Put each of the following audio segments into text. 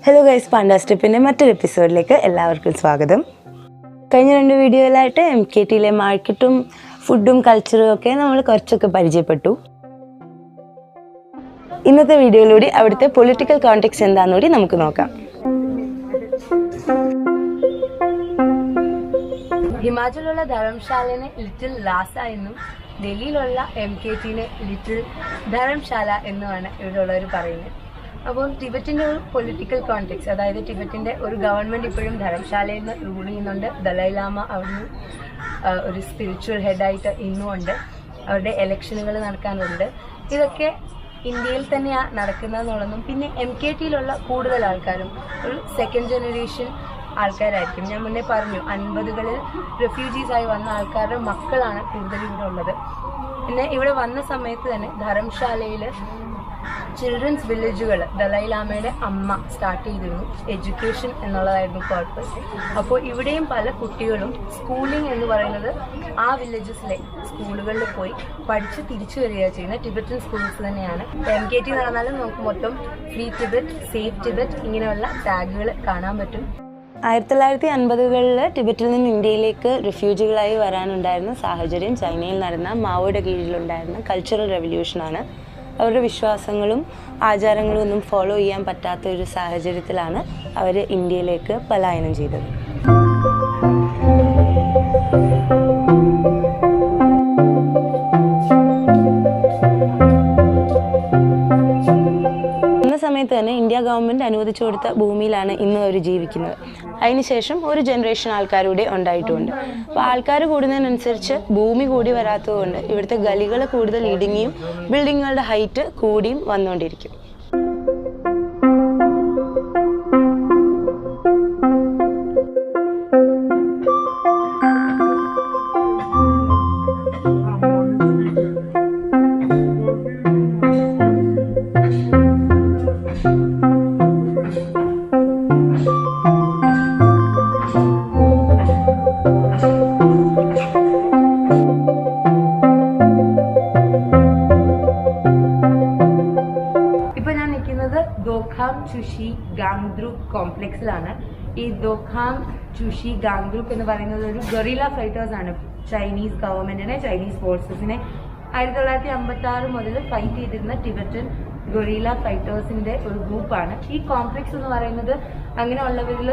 Hello guys, പാണ്ടാസ്റ്റെപ്പിൻ്റെ മറ്റൊരു എപ്പിസോഡിലേക്ക് എല്ലാവർക്കും സ്വാഗതം. കഴിഞ്ഞ 2 വീഡിയോയിലായിട്ട് MKTയിലെ മാർക്കറ്റും ഫുഡും കൾച്ചറും ഒക്കെ നമ്മൾ കുറച്ചൊക്കെ പരിചയപ്പെട്ടു. ഇന്നത്തെ വീഡിയോയിലൂടെ അവിടുത്തെ പൊളിറ്റിക്കൽ കോണ്ടെക്സ്റ്റ് എന്താണെന്നുകൂടി നമുക്ക് നോക്കാം. ഹിമാചലിലുള്ള ധർമ്മശാലനെ ലിറ്റിൽ ലാസ എന്നും ഡൽഹിയിലുള്ള MKTനെ ലിറ്റിൽ ധർമ്മശാല എന്നുമാണ് ഇവിടെയുള്ളവർ പറയുന്നത്. അപ്പോൾ ടിബറ്റിൻ്റെ ഒരു പൊളിറ്റിക്കൽ കോണ്ടെക്സ്റ്റ്, അതായത് ടിബറ്റിൻ്റെ ഒരു ഗവൺമെൻറ് ഇപ്പോഴും ധർമ്മശാലയിൽ നിന്ന് റൂൾ ചെയ്യുന്നുണ്ട്. ദലൈ ലാമ അവിടുന്ന് ഒരു സ്പിരിച്വൽ ഹെഡായിട്ട് ഇന്നുമുണ്ട്. അവരുടെ ഇലക്ഷനുകൾ നടക്കാനുണ്ട്. ഇതൊക്കെ ഇന്ത്യയിൽ തന്നെയാണ് നടക്കുന്നതെന്നുള്ളതും പിന്നെ MKTയിലുള്ള കൂടുതൽ ആൾക്കാരും ഒരു സെക്കൻഡ് ജനറേഷൻ ആൾക്കാരായിരിക്കും. ഞാൻ മുന്നേ പറഞ്ഞു 50കളിൽ റെഫ്യൂജീസായി വന്ന ആൾക്കാരുടെ മക്കളാണ് കൂടുതലും ഇവിടെ ഉള്ളത്. പിന്നെ ഇവിടെ വന്ന സമയത്ത് തന്നെ ധർമ്മശാലയിൽ ചിൽഡ്രൻസ് വില്ലേജുകൾ ദലൈ ലാമയുടെ അമ്മ സ്റ്റാർട്ട് ചെയ്തിരുന്നു. എഡ്യൂക്കേഷൻ എന്നുള്ളതായിരുന്നു പർപ്പസ്. അപ്പോൾ ഇവിടെയും പല കുട്ടികളും സ്കൂളിംഗ് എന്ന് പറയുന്നത് ആ വില്ലേജസിലെ സ്കൂളുകളിൽ പോയി പഠിച്ച് തിരിച്ചു വരിക ചെയ്യുന്ന ടിബറ്റൻ സ്കൂൾസ് തന്നെയാണ്. MKT നടന്നാലും നമുക്ക് മൊത്തം ഫ്രീ ടിബറ്റ്, സേഫ് ടിബറ്റ് ഇങ്ങനെയുള്ള ടാഗുകൾ കാണാൻ പറ്റും. 1950കളിൽ ടിബറ്റിൽ നിന്ന് ഇന്ത്യയിലേക്ക് റിഫ്യൂജികളായി വരാനുണ്ടായിരുന്ന സാഹചര്യം ചൈനയിൽ നടന്ന മാവോയുടെ കീഴിലുണ്ടായിരുന്ന കൾച്ചറൽ റെവല്യൂഷനാണ്. അവരുടെ വിശ്വാസങ്ങളും ആചാരങ്ങളും ഒന്നും ഫോളോ ചെയ്യാൻ പറ്റാത്ത ഒരു സാഹചര്യത്തിലാണ് അവർ ഇന്ത്യയിലേക്ക് പലായനം ചെയ്തത്. സമയത്ത് തന്നെ ഇന്ത്യ ഗവൺമെൻറ് അനുവദിച്ചു കൊടുത്ത ഭൂമിയിലാണ് ഇന്ന് അവർ ജീവിക്കുന്നത്. അതിനുശേഷം ഒരു ജനറേഷൻ ആൾക്കാരുടെ ഉണ്ടായിട്ടുമുണ്ട്. അപ്പോൾ ആൾക്കാർ കൂടുന്നതിനനുസരിച്ച് ഭൂമി കൂടി വരാത്തതുകൊണ്ട് ഇവിടുത്തെ ഗലികൾ കൂടുതൽ ഇടുങ്ങിയും ബിൽഡിങ്ങുകളുടെ ഹൈറ്റ് കൂടിയും വന്നുകൊണ്ടിരിക്കും. ചുഷി ഗാംഗ്രൂപ്പ് കോംപ്ലക്സിലാണ്. ഈ ദോഖാം ചുഷി ഗാംഗ്രൂപ്പ് എന്ന് പറയുന്നത് ഒരു ഗൊറില്ല ഫൈറ്റേഴ്സ് ആണ്. ചൈനീസ് ഗവൺമെന്റിനെ, ചൈനീസ് ഫോഴ്സസിനെ 1956 മുതൽ ഫൈറ്റ് ചെയ്തിരുന്ന ടിബറ്റൻ ഗൊറില്ല ഫൈറ്റേഴ്സിന്റെ ഒരു ഗ്രൂപ്പാണ്. ഈ കോംപ്ലക്സ് എന്ന് പറയുന്നത് അങ്ങനെയുള്ളവരിൽ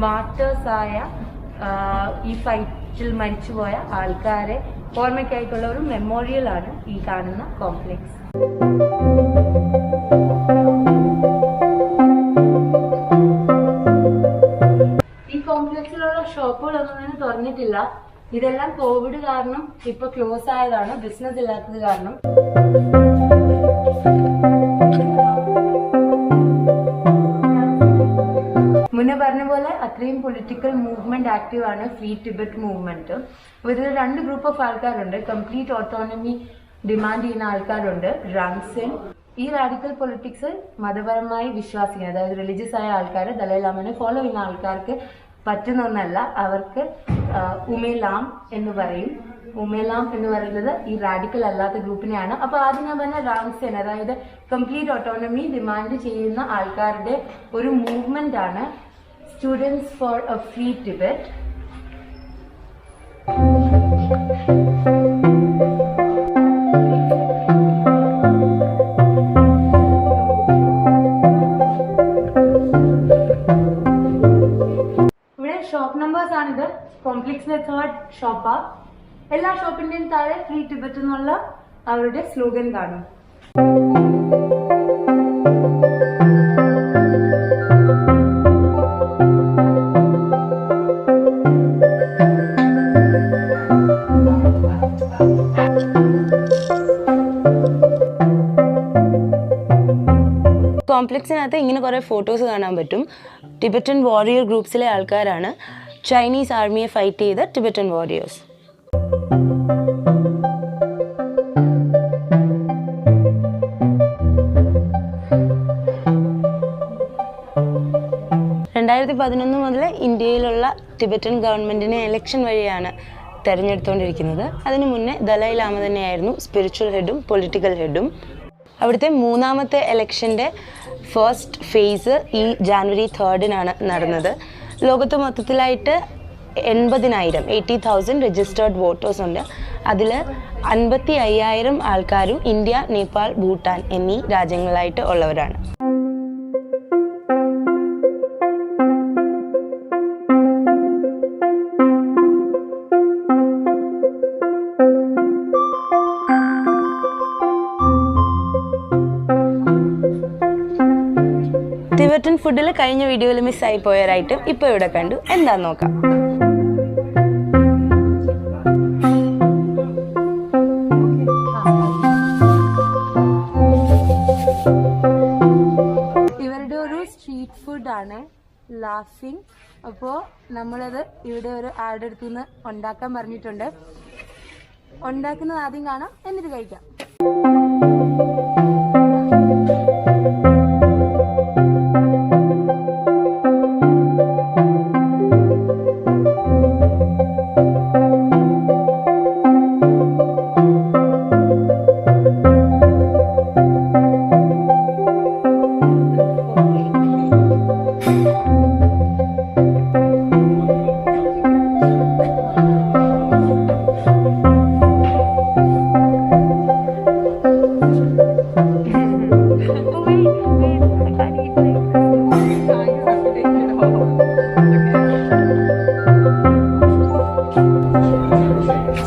മാർട്ടേഴ്സായ ഈ ഫൈറ്റിൽ മരിച്ചുപോയ ആൾക്കാരെ ഓർമ്മയ്ക്കായിട്ടുള്ള ഒരു മെമ്മോറിയൽ ആണ് ഈ കാണുന്ന കോംപ്ലക്സ്. കോംപ്ലക്സിലുള്ള ഷോപ്പുകളൊന്നും തന്നെ തുറന്നിട്ടില്ല. ഇതെല്ലാം കോവിഡ് കാരണം ഇപ്പൊ ക്ലോസ് ആയതാണ്, ബിസിനസ് ഇല്ലാത്തത് കാരണം. മുന്നേ പറഞ്ഞ പോലെ അത്രയും പൊളിറ്റിക്കൽ മൂവ്മെന്റ് ആക്റ്റീവ് ആണ് ഫ്രീ ടിബറ്റ് മൂവ്മെന്റ്. ഇതിൽ 2 ഗ്രൂപ്പ് ഓഫ് ആൾക്കാരുണ്ട്. കംപ്ലീറ്റ് ഓട്ടോണമി ഡിമാൻഡ് ചെയ്യുന്ന ആൾക്കാരുണ്ട്, റാങ്സെൻ. ഈ റാഡിക്കൽ പൊളിറ്റിക്സ് മതപരമായി വിശ്വാസിക്കുന്ന, അതായത് റിലീജിയസ് ആയ ആൾക്കാർ, ദലൈ ലാമനെ ഫോളോ ചെയ്യുന്ന ആൾക്കാർക്ക് പറ്റുന്ന ഒന്നല്ല. അവർക്ക് ഉമേലാം എന്ന് പറയും. ഉമേലാം എന്ന് പറയുന്നത് ഈ റാഡിക്കൽ അല്ലാത്ത ഗ്രൂപ്പിനെയാണ്. അപ്പോൾ ആദ്യം ഞാൻ പറഞ്ഞ റാങ്സെൻ, അതായത് കംപ്ലീറ്റ് ഓട്ടോണമി ഡിമാൻഡ് ചെയ്യുന്ന ആൾക്കാരുടെ ഒരു മൂവ്മെന്റ് ആണ് students four A free Tibet. Shop numbers ആണിത്. കോംപ്ലക്സിലെ 3rd ഷോപ്പാ. എല്ലാ ഷോപ്പിന്റെയും താഴെ ഫ്രീ ടിബറ്റ് എന്നുള്ള അവരുടെ സ്ലോഗൻ കാണും. കോംപ്ലക്സിനകത്ത് ഇങ്ങനെ കുറേ ഫോട്ടോസ് കാണാൻ പറ്റും. ടിബറ്റൻ വാരിയർ ഗ്രൂപ്പ്സിലെ ആൾക്കാരാണ്. ചൈനീസ് ആർമിയെ ഫൈറ്റ് ചെയ്ത ടിബറ്റൻ വാരിയേഴ്സ്. മുതൽ ഇന്ത്യയിലുള്ള ടിബറ്റൻ ഗവൺമെൻറ്റിനെ ഇലക്ഷൻ വഴിയാണ് തിരഞ്ഞെടുത്തുകൊണ്ടിരിക്കുന്നത്. അതിനു മുന്നേ ദലൈ ലാമ തന്നെയായിരുന്നു സ്പിരിച്വൽ ഹെഡും പൊളിറ്റിക്കൽ ഹെഡും. അവിടുത്തെ 3ാമത്തെ ഇലക്ഷൻ്റെ ഫസ്റ്റ് ഫേസ് ഈ ജാനുവരി 3-നാണ് നടന്നത്. ലോകത്ത് മൊത്തത്തിലായിട്ട് 80,000 രജിസ്റ്റേർഡ് വോട്ടേഴ്സ് ഉണ്ട്. അതിൽ 55,000 ആൾക്കാരും ഇന്ത്യ, നേപ്പാൾ, ഭൂട്ടാൻ എന്നീ രാജ്യങ്ങളായിട്ട് ഉള്ളവരാണ്. ടിബറ്റൻ ഫുഡിൽ കഴിഞ്ഞ വീഡിയോയിൽ മിസ്സായി പോയൊരായിട്ടും ഇപ്പോൾ ഇവിടെ കണ്ടു. എന്താന്ന് നോക്കാം. ഇവരുടെ ഒരു സ്ട്രീറ്റ് ഫുഡാണ് ലാഫിംഗ്. അപ്പോൾ നമ്മളത് ഇവിടെ ഒരു ആളുടെ അടുത്ത് നിന്ന് ഉണ്ടാക്കാൻ പറഞ്ഞിട്ടുണ്ട്. ഉണ്ടാക്കുന്നത് ആദ്യം കാണാം, എന്നിട്ട് കഴിക്കാം.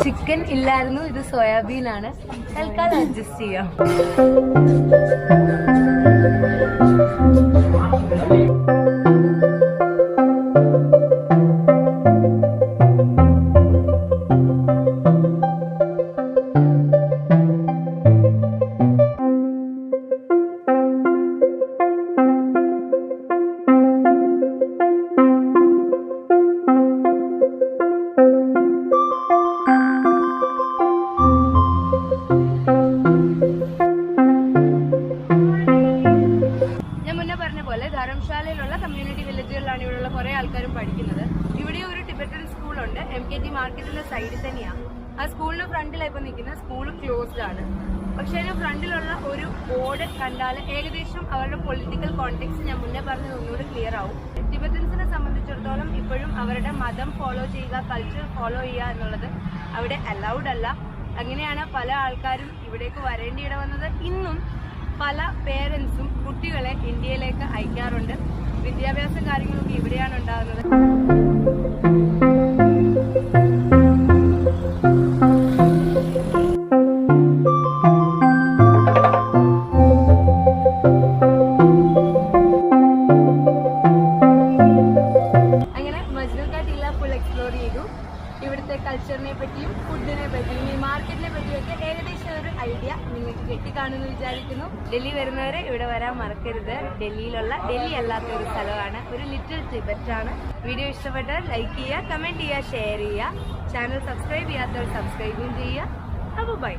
ചിക്കൻ ഇല്ലായിരുന്നു, ഇത് സോയാബീനാണ്. തൽക്കാലം അഡ്ജസ്റ്റ് ചെയ്യാം. ധർമ്മശാലയിലുള്ള കമ്മ്യൂണിറ്റി വില്ലേജുകളിലാണ് ഇവിടെയുള്ള കുറെ ആൾക്കാരും പഠിക്കുന്നത്. ഇവിടെ ഒരു ടിബറ്റൻ സ്കൂളുണ്ട്, MKT മാർക്കറ്റിന്റെ സൈഡിൽ തന്നെയാണ്. ആ സ്കൂളിന് ഫ്രണ്ടിലാണ് ഇപ്പൊ നിൽക്കുന്നത്. സ്കൂൾ ക്ലോസ്ഡ് ആണ്. പക്ഷെ അതിന് ഫ്രണ്ടിലുള്ള ഒരു ബോർഡ് കണ്ടാൽ ഏകദേശം അവരുടെ പൊളിറ്റിക്കൽ കോണ്ടെക്സ്റ്റ് ഞാൻ മുന്നേ പറഞ്ഞത് ഒന്നുകൂടി ക്ലിയർ ആവും. ടിബറ്റൻസിനെ സംബന്ധിച്ചിടത്തോളം ഇപ്പോഴും അവരുടെ മതം ഫോളോ ചെയ്യുക, കൾച്ചർ ഫോളോ ചെയ്യുക എന്നുള്ളത് അവിടെ അലൗഡ് അല്ല. അങ്ങനെയാണ് പല ആൾക്കാരും ഇവിടേക്ക് വരേണ്ടിയിട വന്നത്. ഇന്നും പല പേരൻസും കുട്ടികളെ ഇന്ത്യയിലേക്ക് അയക്കാറുണ്ട്. വിദ്യാഭ്യാസ കാര്യങ്ങളൊക്കെ ഇവിടെയാണ് ഉണ്ടാകുന്നത്. അങ്ങനെ മജ്നു കാ ടില്ല ഫുൾ എക്സ്പ്ലോർ ചെയ്തു. ഇവിടുത്തെ കൾച്ചറിനെ പറ്റിയും ഫുഡിനെ പറ്റിയും ഈ മാർക്കറ്റിനെ പറ്റിയൊക്കെ ഏകദേശം ഒരു ഐഡിയ നിങ്ങൾക്ക് കിട്ടിക്കാണുമെന്ന് വിചാരിക്കുന്നു. ഡൽഹി വരുന്നവരെ ഇവിടെ വരാൻ മറക്കരുത്. ഡൽഹി അല്ലാത്ത ഒരു സ്ഥലമാണ്, ഒരു ലിറ്റിൽ ടിബറ്റ് ആണ്. വീഡിയോ ഇഷ്ടപ്പെട്ടാൽ ലൈക്ക് ചെയ്യുക, കമൻറ്റ് ചെയ്യുക, ഷെയർ ചെയ്യുക. ചാനൽ സബ്സ്ക്രൈബ് ചെയ്യാത്തവർ സബ്സ്ക്രൈബും ചെയ്യുക. അപ്പോൾ ബൈ.